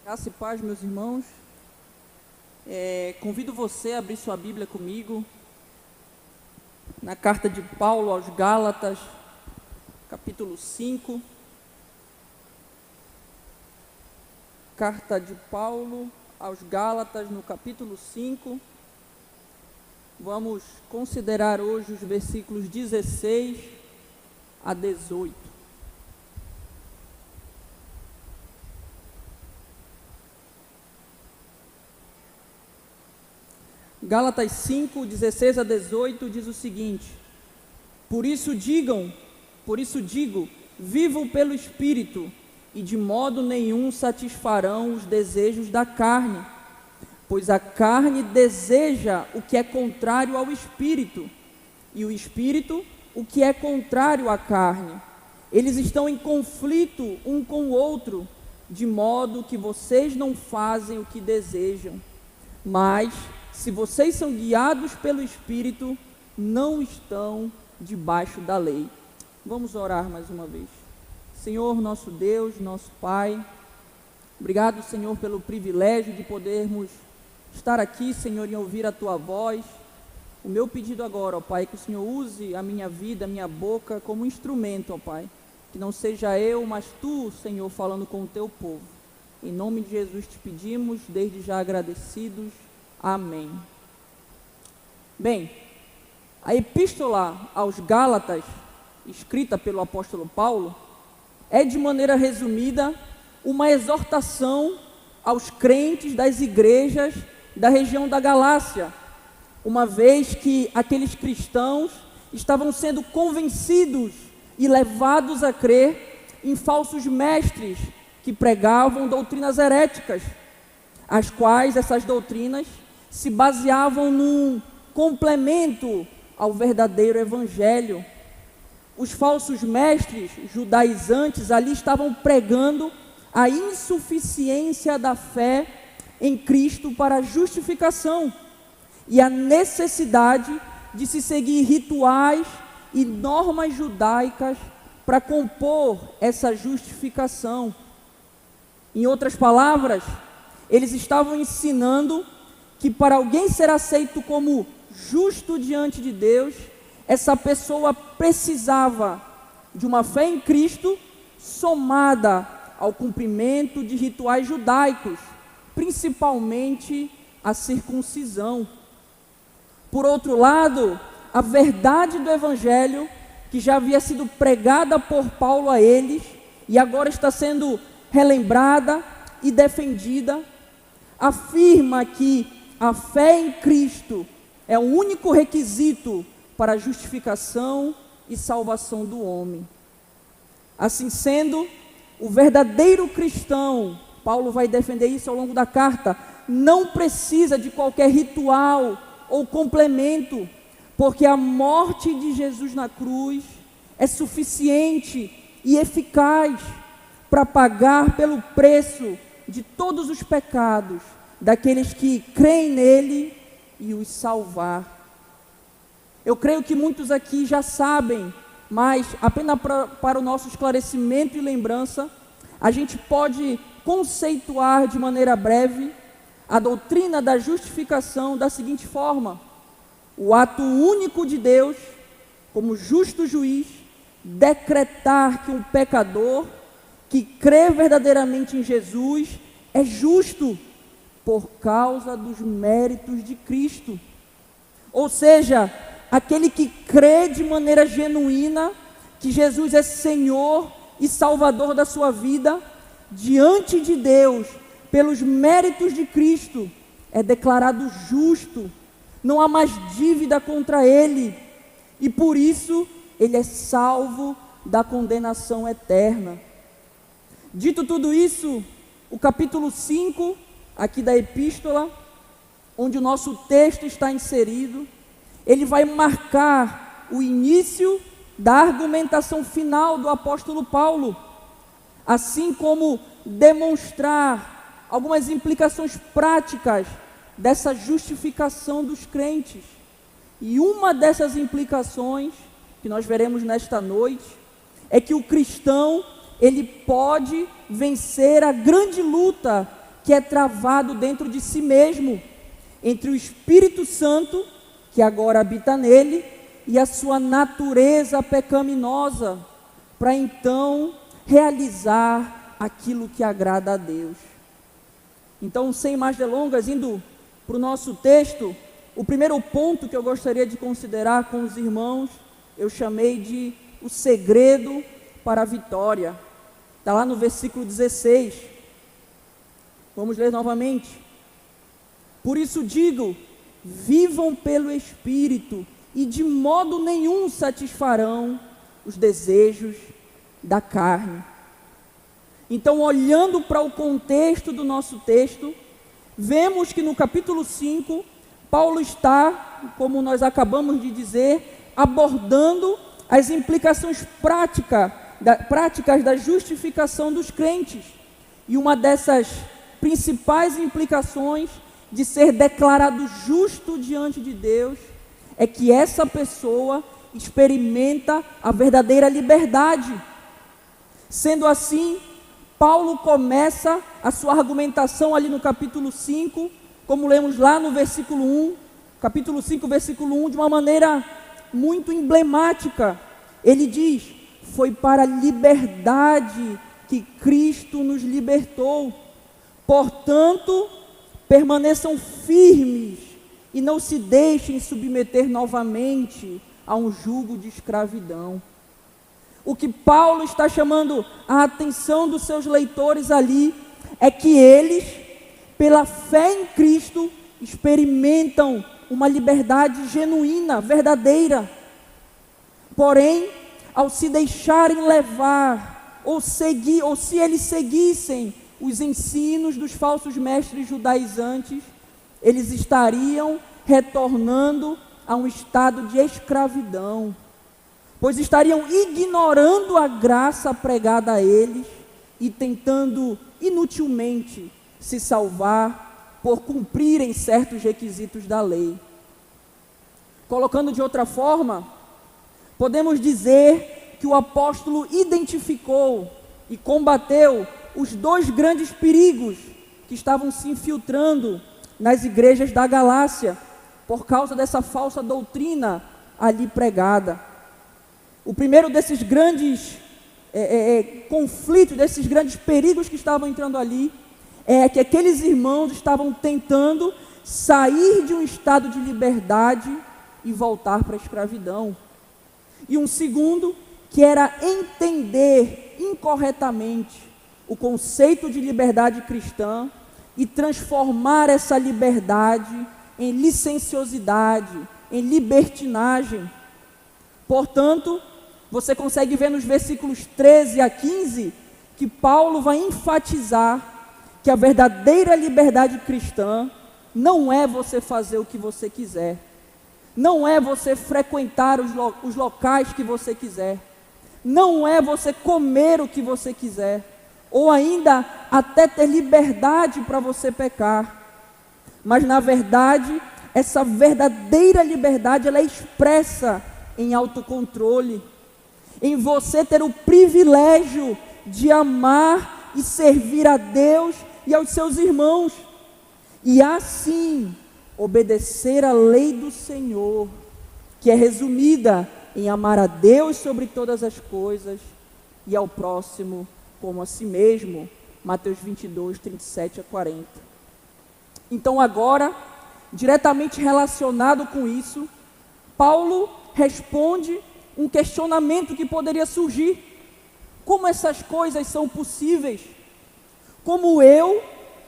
Graça e paz, meus irmãos. Convido você a abrir sua Bíblia comigo na carta de Paulo aos Gálatas, capítulo 5. Carta de Paulo aos Gálatas, no capítulo 5. Vamos considerar hoje os versículos 16 a 18. Gálatas 5, 16 a 18 diz o seguinte: Por isso digo, vivam pelo Espírito, e de modo nenhum satisfarão os desejos da carne, pois a carne deseja o que é contrário ao Espírito, e o Espírito o que é contrário à carne. Eles estão em conflito um com o outro, de modo que vocês não fazem o que desejam. Mas se vocês são guiados pelo Espírito, não estão debaixo da lei. Vamos orar mais uma vez. Senhor, nosso Deus, nosso Pai, obrigado, Senhor, pelo privilégio de podermos estar aqui, Senhor, e ouvir a Tua voz. O meu pedido agora, ó Pai, é que o Senhor use a minha vida, a minha boca como instrumento, ó Pai. Que não seja eu, mas Tu, Senhor, falando com o Teu povo. Em nome de Jesus te pedimos, desde já agradecidos. Amém. Bem, a epístola aos Gálatas, escrita pelo apóstolo Paulo, é de maneira resumida uma exortação aos crentes das igrejas da região da Galácia, uma vez que aqueles cristãos estavam sendo convencidos e levados a crer em falsos mestres que pregavam doutrinas heréticas, as quais essas doutrinas se baseavam num complemento ao verdadeiro evangelho. Os falsos mestres judaizantes ali estavam pregando a insuficiência da fé em Cristo para a justificação e a necessidade de se seguir rituais e normas judaicas para compor essa justificação. Em outras palavras, eles estavam ensinando que para alguém ser aceito como justo diante de Deus, essa pessoa precisava de uma fé em Cristo somada ao cumprimento de rituais judaicos, principalmente a circuncisão. Por outro lado, a verdade do Evangelho, que já havia sido pregada por Paulo a eles, e agora está sendo relembrada e defendida, afirma que a fé em Cristo é o único requisito para a justificação e salvação do homem. Assim sendo, o verdadeiro cristão, Paulo vai defender isso ao longo da carta, não precisa de qualquer ritual ou complemento, porque a morte de Jesus na cruz é suficiente e eficaz para pagar pelo preço de todos os pecados daqueles que creem nele e os salvar. Eu creio que muitos aqui já sabem, mas apenas para o nosso esclarecimento e lembrança, a gente pode conceituar de maneira breve a doutrina da justificação da seguinte forma: o ato único de Deus, como justo juiz, decretar que um pecador que crê verdadeiramente em Jesus é justo por causa dos méritos de Cristo. Ou seja, aquele que crê de maneira genuína que Jesus é Senhor e Salvador da sua vida, diante de Deus, pelos méritos de Cristo, é declarado justo, não há mais dívida contra ele, e por isso ele é salvo da condenação eterna. Dito tudo isso, o capítulo 5 aqui da epístola, onde o nosso texto está inserido, ele vai marcar o início da argumentação final do apóstolo Paulo, assim como demonstrar algumas implicações práticas dessa justificação dos crentes. E uma dessas implicações que nós veremos nesta noite é que o cristão, ele pode vencer a grande luta que é travado dentro de si mesmo, entre o Espírito Santo, que agora habita nele, e a sua natureza pecaminosa, para então realizar aquilo que agrada a Deus. Então, sem mais delongas, indo para o nosso texto, o primeiro ponto que eu gostaria de considerar com os irmãos, eu chamei de o segredo para a vitória. Está lá no versículo 16. Vamos ler novamente. Por isso digo, vivam pelo Espírito, e de modo nenhum satisfarão os desejos da carne. Então, olhando para o contexto do nosso texto, vemos que no capítulo 5, Paulo está, como nós acabamos de dizer, abordando as implicações práticas da justificação dos crentes. E uma dessas principais implicações de ser declarado justo diante de Deus é que essa pessoa experimenta a verdadeira liberdade. Sendo assim, Paulo começa a sua argumentação ali no capítulo 5, como lemos lá no versículo 1, capítulo 5, versículo 1, de uma maneira muito emblemática. Ele diz: foi para a liberdade que Cristo nos libertou. Portanto, permaneçam firmes e não se deixem submeter novamente a um jugo de escravidão. O que Paulo está chamando a atenção dos seus leitores ali é que eles, pela fé em Cristo, experimentam uma liberdade genuína, verdadeira. Porém, ao se deixarem levar, ou se eles seguissem os ensinos dos falsos mestres judaizantes, eles estariam retornando a um estado de escravidão, pois estariam ignorando a graça pregada a eles e tentando inutilmente se salvar por cumprirem certos requisitos da lei. Colocando de outra forma, podemos dizer que o apóstolo identificou e combateu os dois grandes perigos que estavam se infiltrando nas igrejas da Galácia, por causa dessa falsa doutrina ali pregada. O primeiro desses grandes conflitos, desses grandes perigos que estavam entrando ali, é que aqueles irmãos estavam tentando sair de um estado de liberdade e voltar para a escravidão. E um segundo, que era entender incorretamente o conceito de liberdade cristã e transformar essa liberdade em licenciosidade, em libertinagem. Portanto, você consegue ver nos versículos 13 a 15 que Paulo vai enfatizar que a verdadeira liberdade cristã não é você fazer o que você quiser, não é você frequentar os locais que você quiser, não é você comer o que você quiser, ou ainda até ter liberdade para você pecar. Mas na verdade, essa verdadeira liberdade, ela é expressa em autocontrole, em você ter o privilégio de amar e servir a Deus e aos seus irmãos, e assim obedecer a lei do Senhor, que é resumida em amar a Deus sobre todas as coisas e ao próximo como a si mesmo. Mateus 22, 37 a 40. Então agora, diretamente relacionado com isso, Paulo responde um questionamento que poderia surgir: como essas coisas são possíveis? Como eu,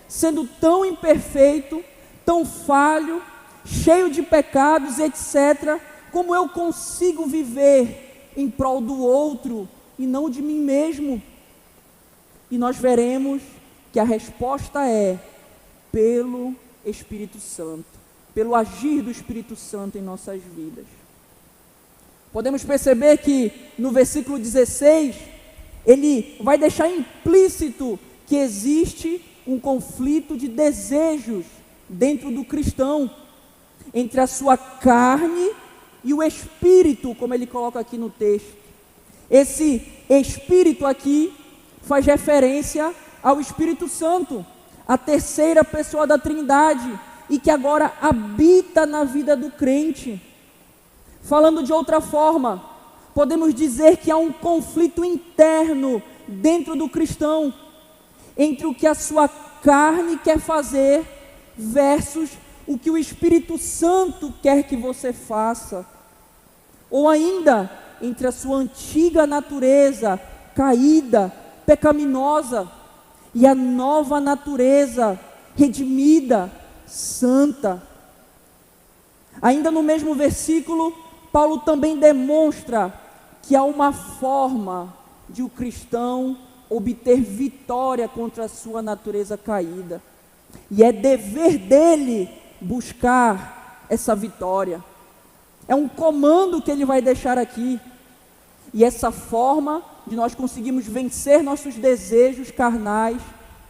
sendo tão imperfeito, tão falho, cheio de pecados, etc., como eu consigo viver em prol do outro e não de mim mesmo? E nós veremos que a resposta é pelo Espírito Santo, pelo agir do Espírito Santo em nossas vidas. Podemos perceber que no versículo 16, ele vai deixar implícito que existe um conflito de desejos dentro do cristão, entre a sua carne e o espírito, como ele coloca aqui no texto. Esse espírito aqui faz referência ao Espírito Santo, a terceira pessoa da Trindade, e que agora habita na vida do crente. Falando de outra forma, podemos dizer que há um conflito interno dentro do cristão, entre o que a sua carne quer fazer versus o que o Espírito Santo quer que você faça. Ou ainda, entre a sua antiga natureza caída, pecaminosa, e a nova natureza redimida, santa. Ainda no mesmo versículo, Paulo também demonstra que há uma forma de o cristão obter vitória contra a sua natureza caída, e é dever dele buscar essa vitória. É um comando que ele vai deixar aqui, e essa forma de nós conseguirmos vencer nossos desejos carnais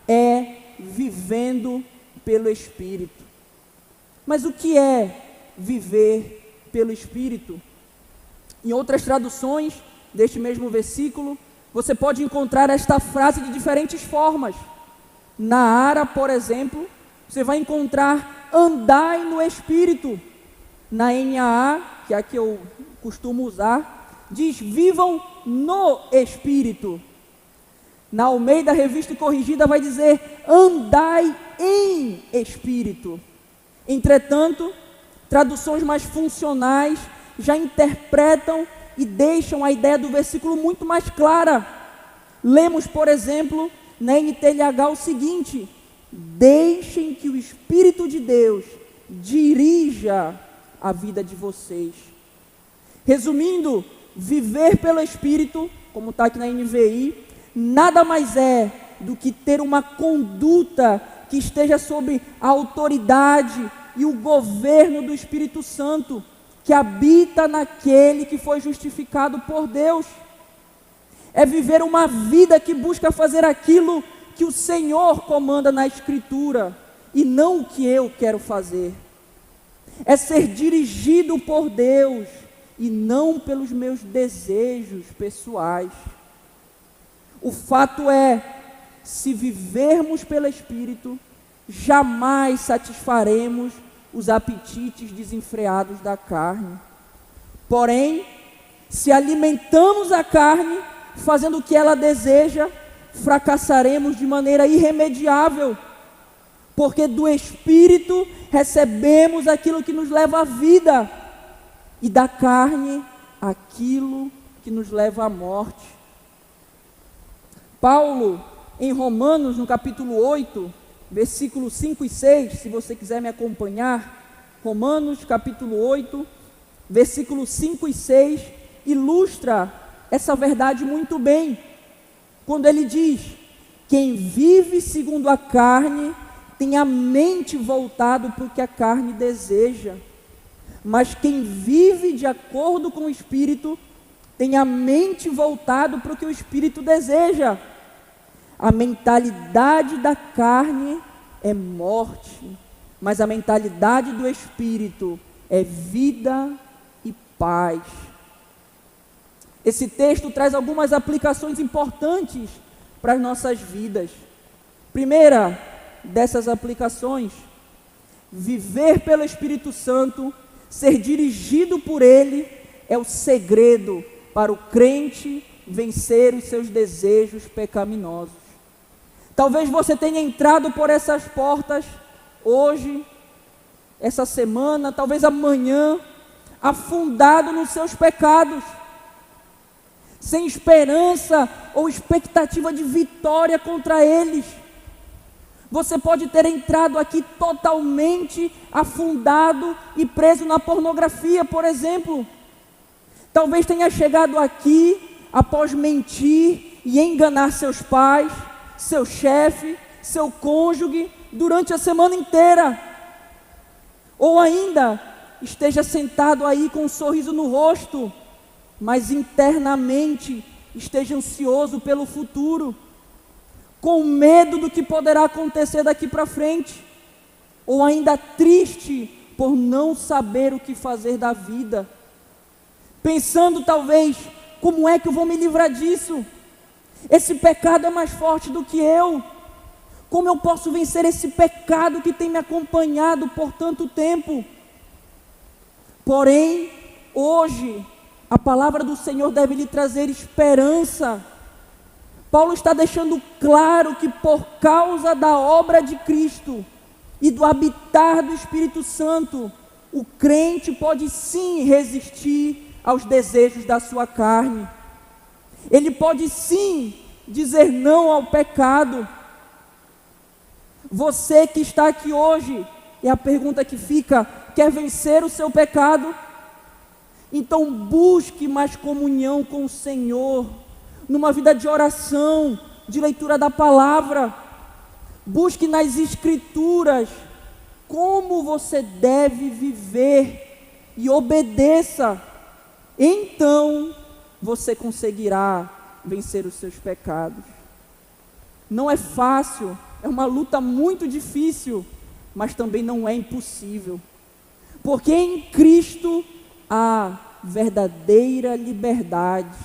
é vivendo pelo Espírito. Mas o que é viver pelo Espírito? Em outras traduções deste mesmo versículo, você pode encontrar esta frase de diferentes formas. Na Ara, por exemplo, você vai encontrar andai no Espírito. Na NAA, que é a que eu costumo usar, diz vivam no Espírito. Na Almeida Revista Corrigida vai dizer andai em Espírito. Entretanto, traduções mais funcionais já interpretam e deixam a ideia do versículo muito mais clara. Lemos, por exemplo, na NTLH o seguinte: deixem que o Espírito de Deus dirija a vida de vocês. Resumindo, viver pelo Espírito, como está aqui na NVI, nada mais é do que ter uma conduta que esteja sob a autoridade e o governo do Espírito Santo, que habita naquele que foi justificado por Deus. É viver uma vida que busca fazer aquilo que o Senhor comanda na Escritura, e não o que eu quero fazer. É ser dirigido por Deus, e não pelos meus desejos pessoais. O fato é, se vivermos pelo Espírito, jamais satisfaremos os apetites desenfreados da carne. Porém, se alimentamos a carne, fazendo o que ela deseja, fracassaremos de maneira irremediável, porque do Espírito recebemos aquilo que nos leva à vida, e da carne aquilo que nos leva à morte. Paulo, em Romanos, no capítulo 8, versículos 5 e 6, se você quiser me acompanhar, Romanos capítulo 8, versículos 5 e 6, ilustra essa verdade muito bem, quando ele diz: quem vive segundo a carne, tem a mente voltada para o que a carne deseja, mas quem vive de acordo com o Espírito, tem a mente voltada para o que o Espírito deseja. A mentalidade da carne é morte, mas a mentalidade do Espírito é vida e paz. Esse texto traz algumas aplicações importantes para as nossas vidas. Primeira dessas aplicações: viver pelo Espírito Santo, ser dirigido por Ele, é o segredo para o crente vencer os seus desejos pecaminosos. Talvez você tenha entrado por essas portas hoje, essa semana, talvez amanhã, afundado nos seus pecados, sem esperança ou expectativa de vitória contra eles. Você pode ter entrado aqui totalmente afundado e preso na pornografia, por exemplo. Talvez tenha chegado aqui após mentir e enganar seus pais, seu chefe, seu cônjuge durante a semana inteira. Ou ainda esteja sentado aí com um sorriso no rosto, mas internamente esteja ansioso pelo futuro, com medo do que poderá acontecer daqui para frente, ou ainda triste por não saber o que fazer da vida, pensando talvez: como é que eu vou me livrar disso? Esse pecado é mais forte do que eu. Como eu posso vencer esse pecado que tem me acompanhado por tanto tempo? Porém, hoje, a palavra do Senhor deve lhe trazer esperança. Paulo está deixando claro que por causa da obra de Cristo e do habitar do Espírito Santo, o crente pode sim resistir aos desejos da sua carne. Ele pode sim dizer não ao pecado. Você que está aqui hoje, é a pergunta que fica: quer vencer o seu pecado? Então busque mais comunhão com o Senhor, numa vida de oração, de leitura da palavra. Busque nas Escrituras como você deve viver e obedeça. Então você conseguirá vencer os seus pecados. Não é fácil, é uma luta muito difícil, mas também não é impossível. Porque em Cristo há verdadeira liberdade.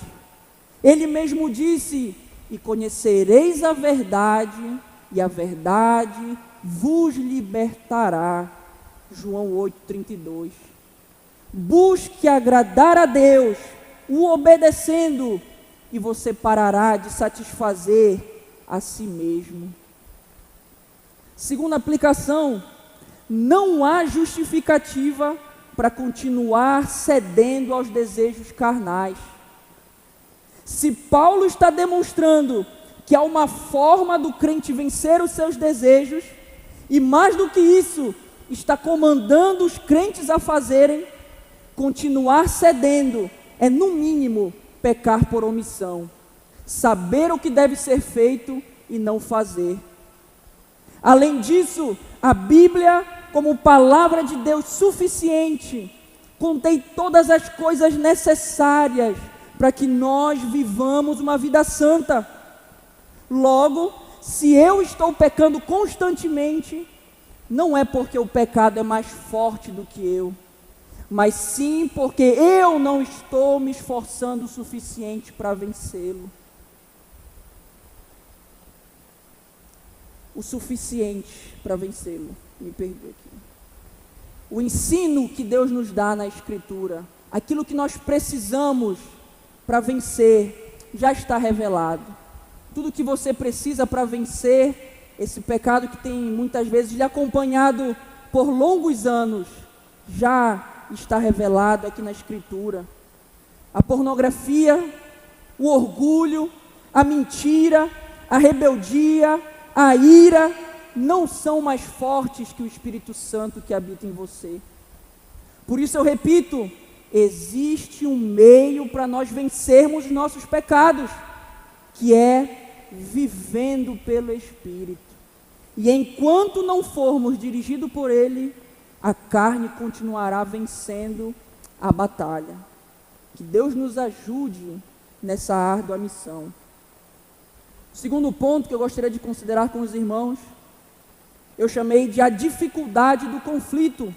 Ele mesmo disse: e conhecereis a verdade, e a verdade vos libertará. João 8:32. Busque agradar a Deus, o obedecendo, e você parará de satisfazer a si mesmo. Segunda aplicação: não há justificativa para continuar cedendo aos desejos carnais. Se Paulo está demonstrando que há uma forma do crente vencer os seus desejos, e mais do que isso, está comandando os crentes a fazerem, continuar cedendo é, no mínimo, pecar por omissão, saber o que deve ser feito e não fazer. Além disso, a Bíblia, como palavra de Deus suficiente, contém todas as coisas necessárias para que nós vivamos uma vida santa. Logo, se eu estou pecando constantemente, não é porque o pecado é mais forte do que eu, mas sim porque eu não estou me esforçando o suficiente para vencê-lo. O suficiente para vencê-lo, me perdoe aqui. O ensino que Deus nos dá na Escritura, aquilo que nós precisamos para vencer, já está revelado. Tudo que você precisa para vencer esse pecado que tem muitas vezes lhe acompanhado por longos anos, já está revelado aqui na Escritura. A pornografia, o orgulho, a mentira, a rebeldia, a ira, não são mais fortes que o Espírito Santo que habita em você. Por isso eu repito, existe um meio para nós vencermos nossos pecados, que é vivendo pelo Espírito. E enquanto não formos dirigidos por Ele, a carne continuará vencendo a batalha. Que Deus nos ajude nessa árdua missão. O segundo ponto que eu gostaria de considerar com os irmãos, eu chamei de a dificuldade do conflito.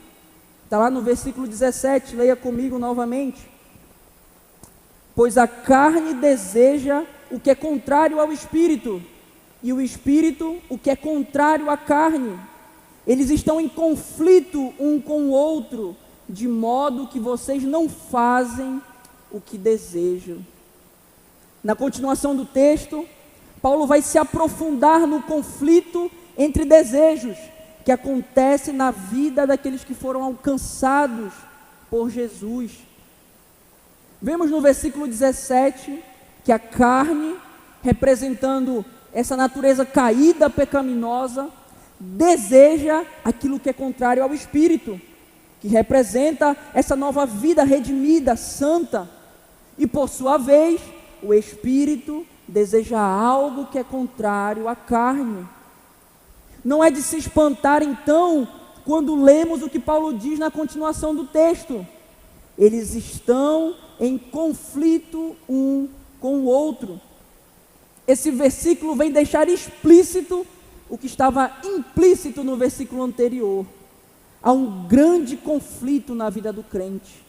Está lá no versículo 17, leia comigo novamente. Pois a carne deseja o que é contrário ao Espírito, e o Espírito o que é contrário à carne. Eles estão em conflito um com o outro, de modo que vocês não fazem o que desejam. Na continuação do texto, Paulo vai se aprofundar no conflito entre desejos, que acontece na vida daqueles que foram alcançados por Jesus. Vemos no versículo 17, que a carne, representando essa natureza caída, pecaminosa, deseja aquilo que é contrário ao Espírito, que representa essa nova vida redimida, santa. E por sua vez, o Espírito deseja algo que é contrário à carne. Não é de se espantar então, quando lemos o que Paulo diz na continuação do texto. Eles estão em conflito um com o outro. Esse versículo vem deixar explícito o que estava implícito no versículo anterior. Há um grande conflito na vida do crente.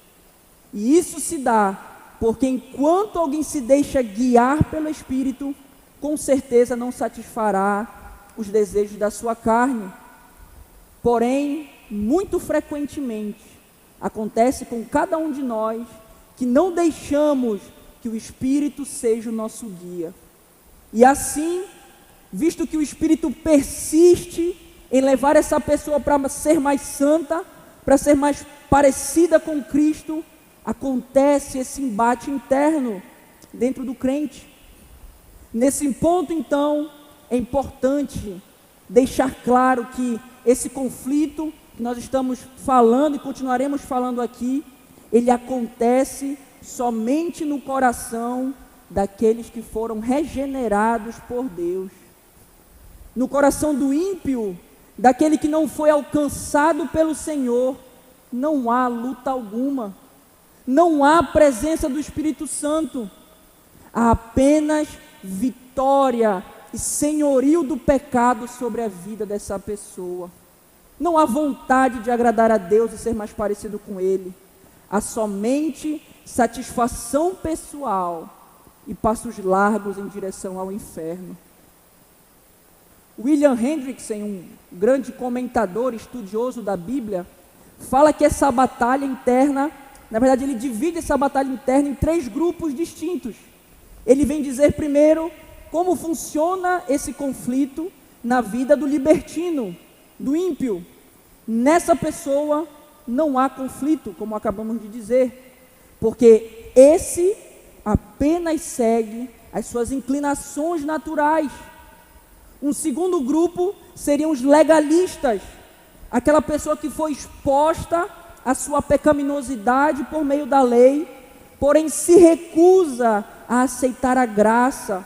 E isso se dá porque enquanto alguém se deixa guiar pelo Espírito, com certeza não satisfará os desejos da sua carne. Porém, muito frequentemente, acontece com cada um de nós que não deixamos que o Espírito seja o nosso guia. E assim, visto que o Espírito persiste em levar essa pessoa para ser mais santa, para ser mais parecida com Cristo, acontece esse embate interno dentro do crente. Nesse ponto, então, é importante deixar claro que esse conflito que nós estamos falando e continuaremos falando aqui, ele acontece somente no coração daqueles que foram regenerados por Deus. No coração do ímpio, daquele que não foi alcançado pelo Senhor, não há luta alguma, não há presença do Espírito Santo, há apenas vitória e senhorio do pecado sobre a vida dessa pessoa. Não há vontade de agradar a Deus e ser mais parecido com Ele, há somente satisfação pessoal e passos largos em direção ao inferno. William Hendrickson, um grande comentador, estudioso da Bíblia, fala que essa batalha interna, na verdade ele divide essa batalha interna em 3 grupos distintos. Ele vem dizer primeiro como funciona esse conflito na vida do libertino, do ímpio. Nessa pessoa não há conflito, como acabamos de dizer, porque esse apenas segue as suas inclinações naturais. Um segundo grupo seriam os legalistas, aquela pessoa que foi exposta à sua pecaminosidade por meio da lei, porém se recusa a aceitar a graça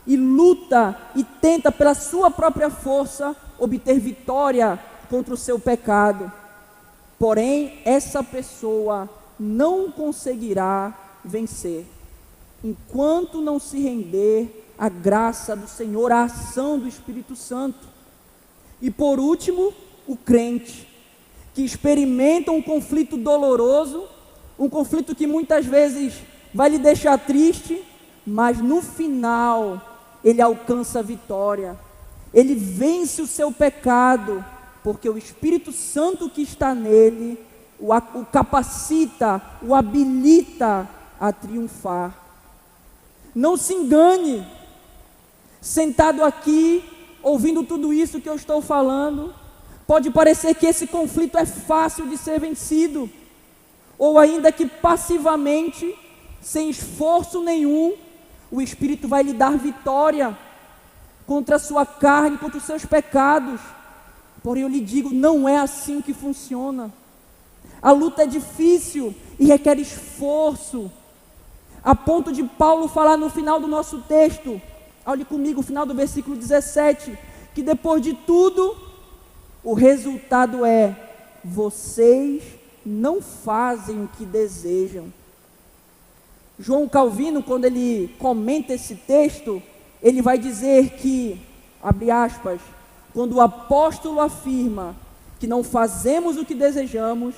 e luta e tenta pela sua própria força obter vitória contra o seu pecado. Porém, essa pessoa não conseguirá vencer enquanto não se render à graça do Senhor, à ação do Espírito Santo. E por último, o crente, que experimenta um conflito doloroso, um conflito que muitas vezes vai lhe deixar triste, mas no final ele alcança a vitória, ele vence o seu pecado, porque o Espírito Santo que está nele o capacita, o habilita a triunfar. Não se engane, sentado aqui, ouvindo tudo isso que eu estou falando, pode parecer que esse conflito é fácil de ser vencido, ou ainda que passivamente, sem esforço nenhum, o Espírito vai lhe dar vitória contra a sua carne, contra os seus pecados. Porém eu lhe digo, não é assim que funciona. A luta é difícil e requer esforço, a ponto de Paulo falar no final do nosso texto, olhe comigo o final do versículo 17, que depois de tudo, o resultado é, vocês não fazem o que desejam. João Calvino, quando ele comenta esse texto, ele vai dizer que, abre aspas, quando o apóstolo afirma que não fazemos o que desejamos,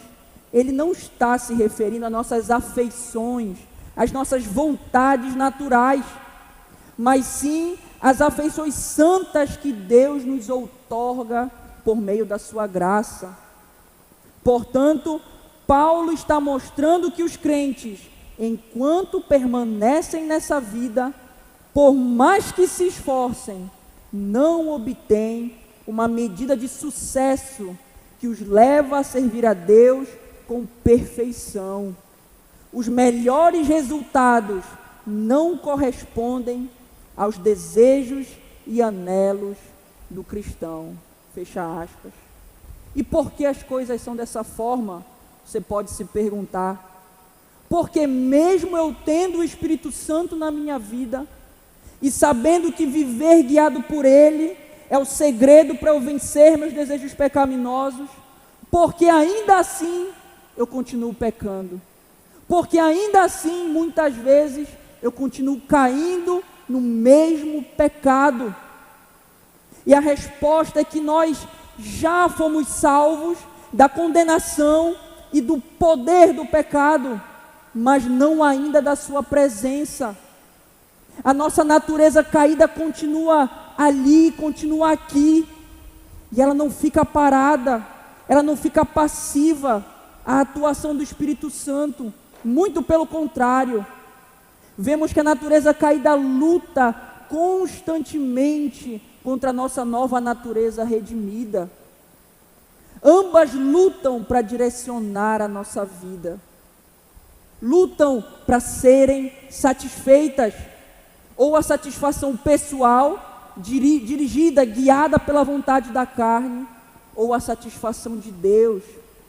ele não está se referindo às nossas afeições, às nossas vontades naturais, mas sim às afeições santas que Deus nos outorga por meio da sua graça. Portanto, Paulo está mostrando que os crentes, enquanto permanecem nessa vida, por mais que se esforcem, não obtêm uma medida de sucesso que os leva a servir a Deus com perfeição. Os melhores resultados não correspondem aos desejos e anelos do cristão. Fecha aspas. E por que as coisas são dessa forma? Você pode se perguntar. Porque mesmo eu tendo o Espírito Santo na minha vida, e sabendo que viver guiado por Ele é o segredo para eu vencer meus desejos pecaminosos, porque ainda assim eu continuo pecando, porque ainda assim muitas vezes eu continuo caindo no mesmo pecado. E a resposta é que nós já fomos salvos da condenação e do poder do pecado, mas não ainda da sua presença. A nossa natureza caída continua ali, continua aqui, e ela não fica parada, ela não fica passiva à atuação do Espírito Santo, muito pelo contrário. Vemos que a natureza caída luta constantemente contra a nossa nova natureza redimida. Ambas lutam para direcionar a nossa vida, lutam para serem satisfeitas, ou a satisfação pessoal, dirigida, guiada pela vontade da carne, ou a satisfação de Deus,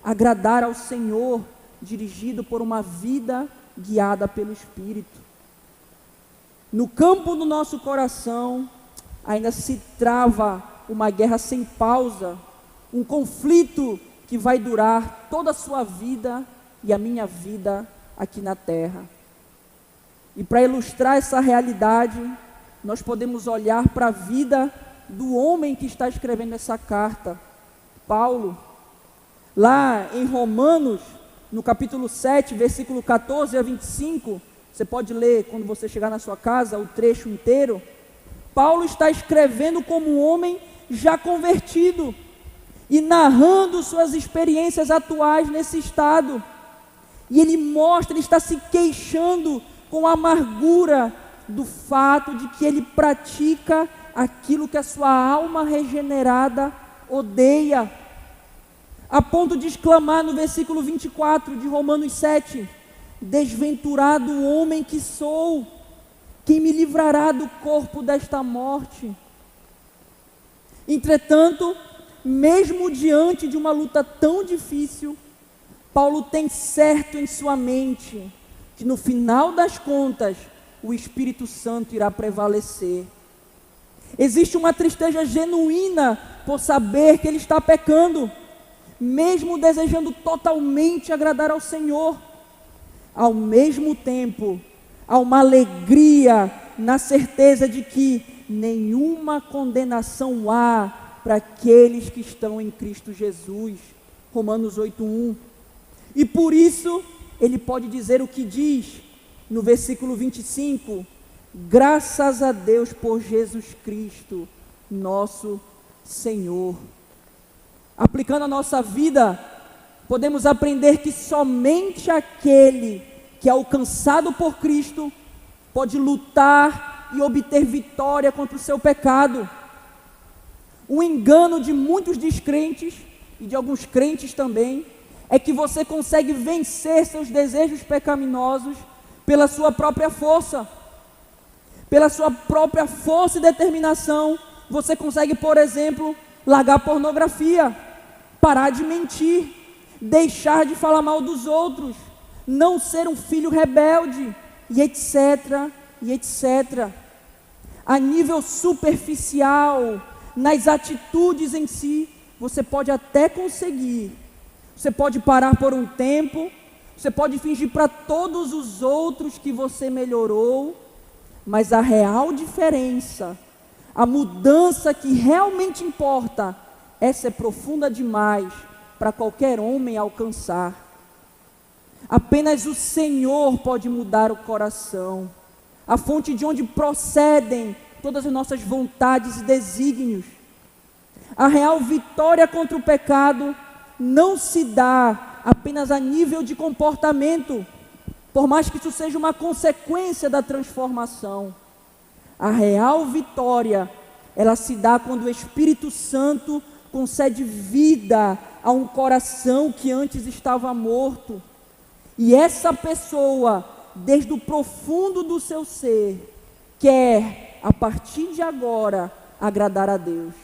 agradar ao Senhor, dirigido por uma vida guiada pelo Espírito. No campo do nosso coração, ainda se trava uma guerra sem pausa, um conflito que vai durar toda a sua vida e a minha vida aqui na terra. E para ilustrar essa realidade, nós podemos olhar para a vida do homem que está escrevendo essa carta, Paulo. Lá em Romanos, no capítulo 7, versículo 14 a 25, você pode ler quando você chegar na sua casa o trecho inteiro. Paulo está escrevendo como um homem já convertido e narrando suas experiências atuais nesse estado. E ele mostra, ele está se queixando com amargura do fato de que ele pratica aquilo que a sua alma regenerada odeia, a ponto de exclamar no versículo 24 de Romanos 7, desventurado homem que sou, quem me livrará do corpo desta morte? Entretanto, mesmo diante de uma luta tão difícil, Paulo tem certo em sua mente que no final das contas o Espírito Santo irá prevalecer. Existe uma tristeza genuína por saber que ele está pecando, mesmo desejando totalmente agradar ao Senhor. Ao mesmo tempo, há uma alegria na certeza de que nenhuma condenação há para aqueles que estão em Cristo Jesus. Romanos 8:1. E por isso, ele pode dizer o que diz no versículo 25: graças a Deus por Jesus Cristo, nosso Senhor. Aplicando a nossa vida, podemos aprender que somente aquele que é alcançado por Cristo pode lutar e obter vitória contra o seu pecado. O engano de muitos descrentes e de alguns crentes também é que você consegue vencer seus desejos pecaminosos pela sua própria força. Pela sua própria força e determinação, você consegue, por exemplo, largar a pornografia, parar de mentir, deixar de falar mal dos outros, não ser um filho rebelde, e etc, e etc. A nível superficial, nas atitudes em si, você pode até conseguir. Você pode parar por um tempo, você pode fingir para todos os outros que você melhorou, mas a real diferença, a mudança que realmente importa, essa é profunda demais para qualquer homem alcançar. Apenas o Senhor pode mudar o coração, a fonte de onde procedem todas as nossas vontades e desígnios. A real vitória contra o pecado não se dá apenas a nível de comportamento, por mais que isso seja uma consequência da transformação. A real vitória, ela se dá quando o Espírito Santo concede vida a um coração que antes estava morto. E essa pessoa, desde o profundo do seu ser, quer, a partir de agora, agradar a Deus.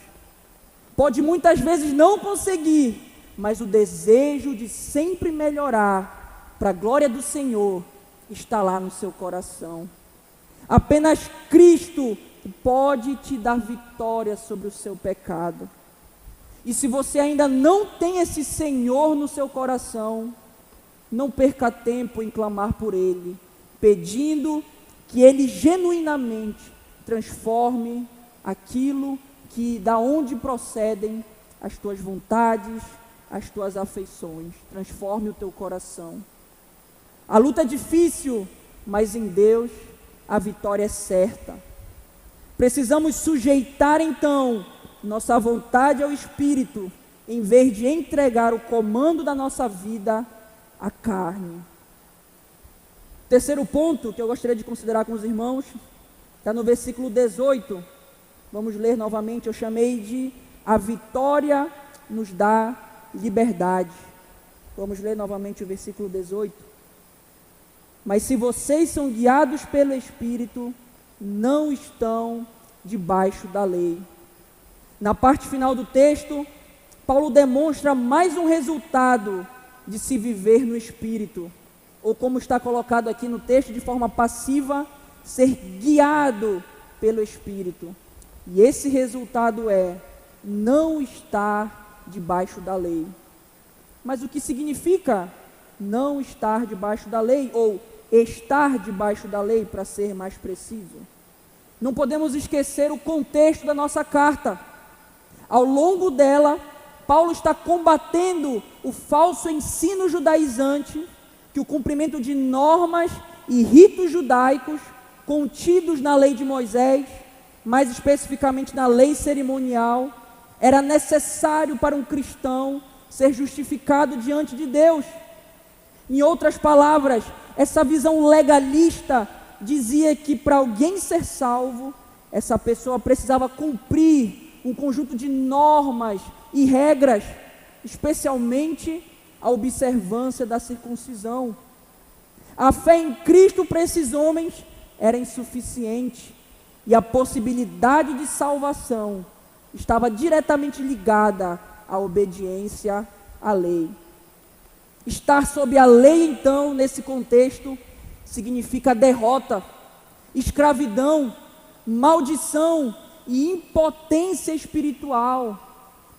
Pode muitas vezes não conseguir, mas o desejo de sempre melhorar, para a glória do Senhor, está lá no seu coração. Apenas Cristo pode te dar vitória sobre o seu pecado. E se você ainda não tem esse Senhor no seu coração, não perca tempo em clamar por Ele, pedindo que Ele genuinamente transforme aquilo que, da onde procedem as tuas vontades, as tuas afeições. Transforme o teu coração. A luta é difícil, mas em Deus a vitória é certa. Precisamos sujeitar então nossa vontade ao Espírito, em vez de entregar o comando da nossa vida à carne. Terceiro ponto que eu gostaria de considerar com os irmãos, está no versículo 18. Vamos ler novamente, eu chamei de a vitória nos dá liberdade. Vamos ler novamente o versículo 18. Mas se vocês são guiados pelo Espírito, não estão debaixo da lei. Na parte final do texto, Paulo demonstra mais um resultado de se viver no Espírito, ou como está colocado aqui no texto, de forma passiva, ser guiado pelo Espírito. E esse resultado é não estar debaixo da lei. Mas o que significa não estar debaixo da lei, ou estar debaixo da lei, para ser mais preciso? Não podemos esquecer o contexto da nossa carta. Ao longo dela, Paulo está combatendo o falso ensino judaizante, que o cumprimento de normas e ritos judaicos contidos na lei de Moisés, mais especificamente na lei cerimonial, era necessário para um cristão ser justificado diante de Deus. Em outras palavras, essa visão legalista dizia que para alguém ser salvo, essa pessoa precisava cumprir um conjunto de normas e regras, especialmente a observância da circuncisão. A fé em Cristo para esses homens era insuficiente, e a possibilidade de salvação estava diretamente ligada à obediência à lei. Estar sob a lei, então, nesse contexto, significa derrota, escravidão, maldição e impotência espiritual,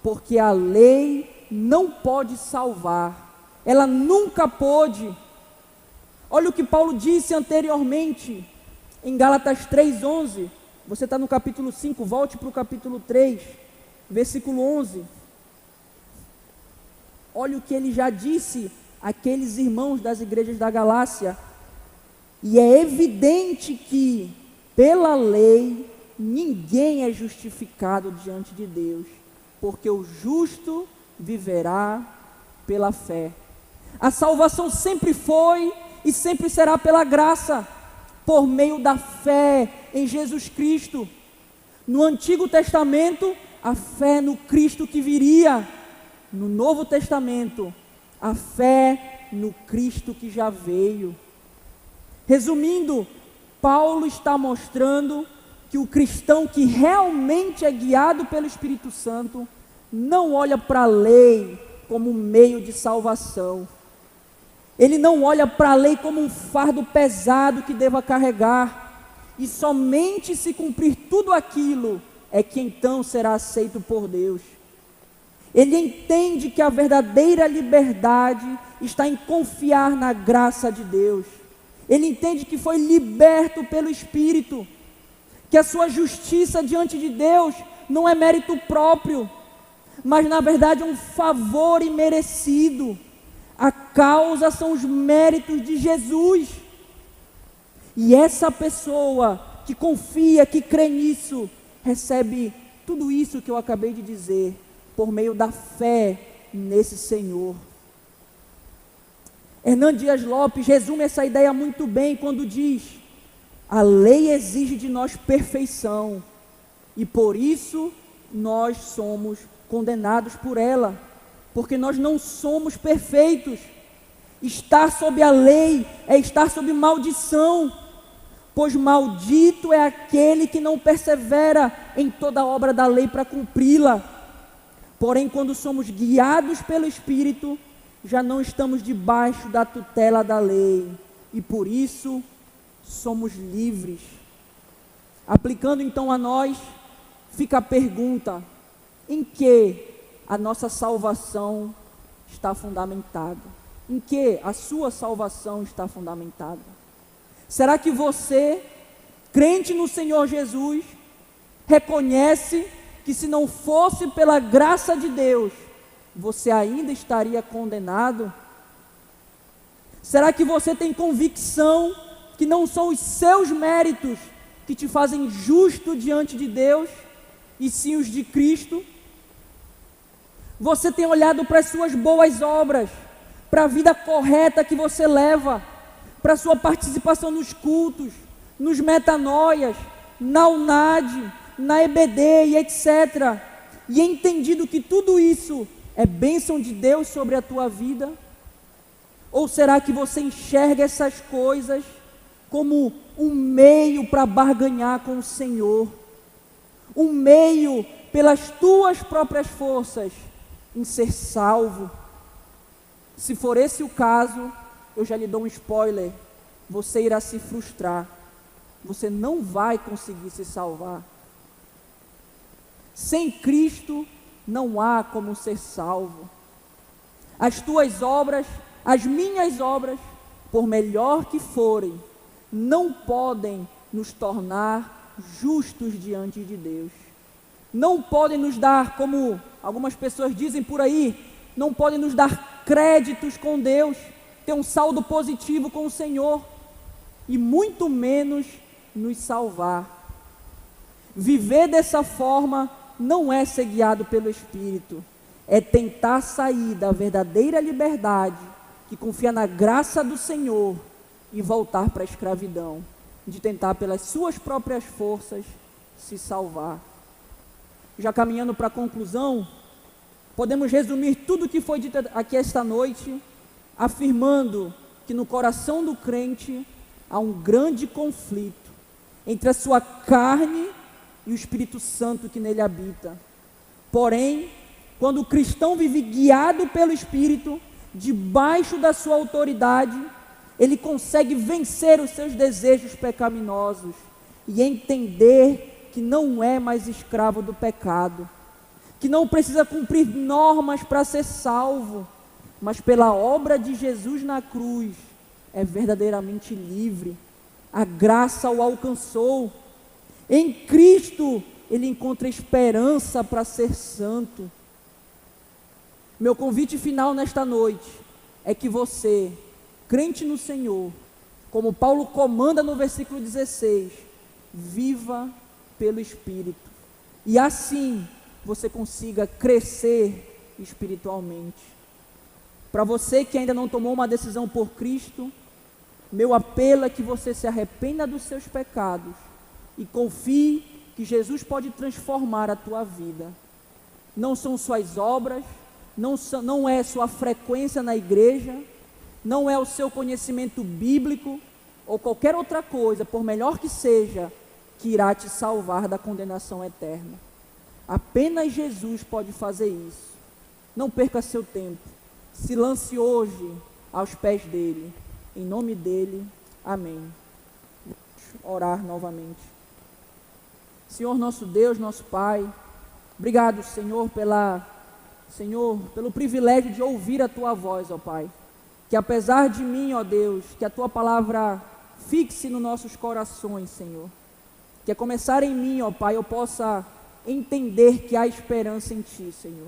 porque a lei não pode salvar, ela nunca pôde. Olha o que Paulo disse anteriormente, em Gálatas 3:11, você está no capítulo 5, volte para o capítulo 3, versículo 11. Olha o que ele já disse àqueles irmãos das igrejas da Galácia. E é evidente que, pela lei, ninguém é justificado diante de Deus, porque o justo viverá pela fé. A salvação sempre foi e sempre será pela graça, por meio da fé em Jesus Cristo. No Antigo Testamento, a fé no Cristo que viria. No Novo Testamento, a fé no Cristo que já veio. Resumindo, Paulo está mostrando que o cristão que realmente é guiado pelo Espírito Santo não olha para a lei como um meio de salvação. Ele não olha para a lei como um fardo pesado que deva carregar, e somente se cumprir tudo aquilo é que então será aceito por Deus. Ele entende que a verdadeira liberdade está em confiar na graça de Deus. Ele entende que foi liberto pelo Espírito, que a sua justiça diante de Deus não é mérito próprio, mas na verdade é um favor imerecido. A causa são os méritos de Jesus. E essa pessoa que confia, que crê nisso, recebe tudo isso que eu acabei de dizer, por meio da fé nesse Senhor. Hernán Dias Lopes resume essa ideia muito bem quando diz: a lei exige de nós perfeição, e por isso nós somos condenados por ela, porque nós não somos perfeitos. Estar sob a lei é estar sob maldição, pois maldito é aquele que não persevera em toda a obra da lei para cumpri-la. Porém, quando somos guiados pelo Espírito, já não estamos debaixo da tutela da lei, e por isso somos livres. Aplicando então a nós, fica a pergunta: em que a nossa salvação está fundamentada? Em que a sua salvação está fundamentada? Será que você, crente no Senhor Jesus, reconhece que se não fosse pela graça de Deus, você ainda estaria condenado? Será que você tem convicção que não são os seus méritos que te fazem justo diante de Deus, e sim os de Cristo? Você tem olhado para as suas boas obras, para a vida correta que você leva, para a sua participação nos cultos, nos metanoias, na UNAD, na EBD e etc. E entendido que tudo isso é bênção de Deus sobre a tua vida? Ou será que você enxerga essas coisas como um meio para barganhar com o Senhor? Um meio pelas tuas próprias forças em ser salvo? Se for esse o caso, eu já lhe dou um spoiler: você irá se frustrar, você não vai conseguir se salvar. Sem Cristo não há como ser salvo. As tuas obras, as minhas obras, por melhor que forem, não podem nos tornar justos diante de Deus. Não podem nos dar, como algumas pessoas dizem por aí, não podem nos dar créditos com Deus, ter um saldo positivo com o Senhor, e muito menos nos salvar. Viver dessa forma não é ser guiado pelo Espírito, é tentar sair da verdadeira liberdade, que confia na graça do Senhor, e voltar para a escravidão, de tentar pelas suas próprias forças se salvar. Já caminhando para a conclusão, podemos resumir tudo o que foi dito aqui esta noite, afirmando que no coração do crente há um grande conflito entre a sua carne e o Espírito Santo que nele habita. Porém, quando o cristão vive guiado pelo Espírito, debaixo da sua autoridade, ele consegue vencer os seus desejos pecaminosos e entender que não é mais escravo do pecado, que não precisa cumprir normas para ser salvo, mas pela obra de Jesus na cruz é verdadeiramente livre. A graça o alcançou. Em Cristo ele encontra esperança para ser santo. Meu convite final nesta noite é que você, crente no Senhor, como Paulo comanda no versículo 16, viva pelo Espírito, e assim você consiga crescer espiritualmente. Para você que ainda não tomou uma decisão por Cristo, meu apelo é que você se arrependa dos seus pecados e confie que Jesus pode transformar a tua vida. Não são suas obras, não é sua frequência na igreja, não é o seu conhecimento bíblico ou qualquer outra coisa, por melhor que seja, que irá te salvar da condenação eterna. Apenas Jesus pode fazer isso. Não perca seu tempo. Se lance hoje aos pés dele. Em nome dele, amém. Vamos orar novamente. Senhor nosso Deus, nosso Pai, obrigado, Senhor, pelo privilégio de ouvir a tua voz, ó Pai. Que apesar de mim, ó Deus, que a tua palavra fixe nos nossos corações, Senhor. Que a começar em mim, ó Pai, eu possa entender que há esperança em Ti, Senhor.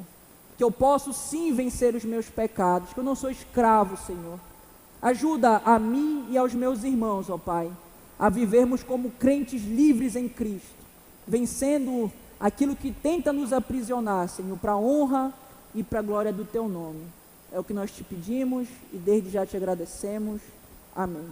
Que eu posso sim vencer os meus pecados, que eu não sou escravo, Senhor. Ajuda a mim e aos meus irmãos, ó Pai, a vivermos como crentes livres em Cristo, vencendo aquilo que tenta nos aprisionar, Senhor, para a honra e para a glória do Teu nome. É o que nós te pedimos e desde já te agradecemos. Amém.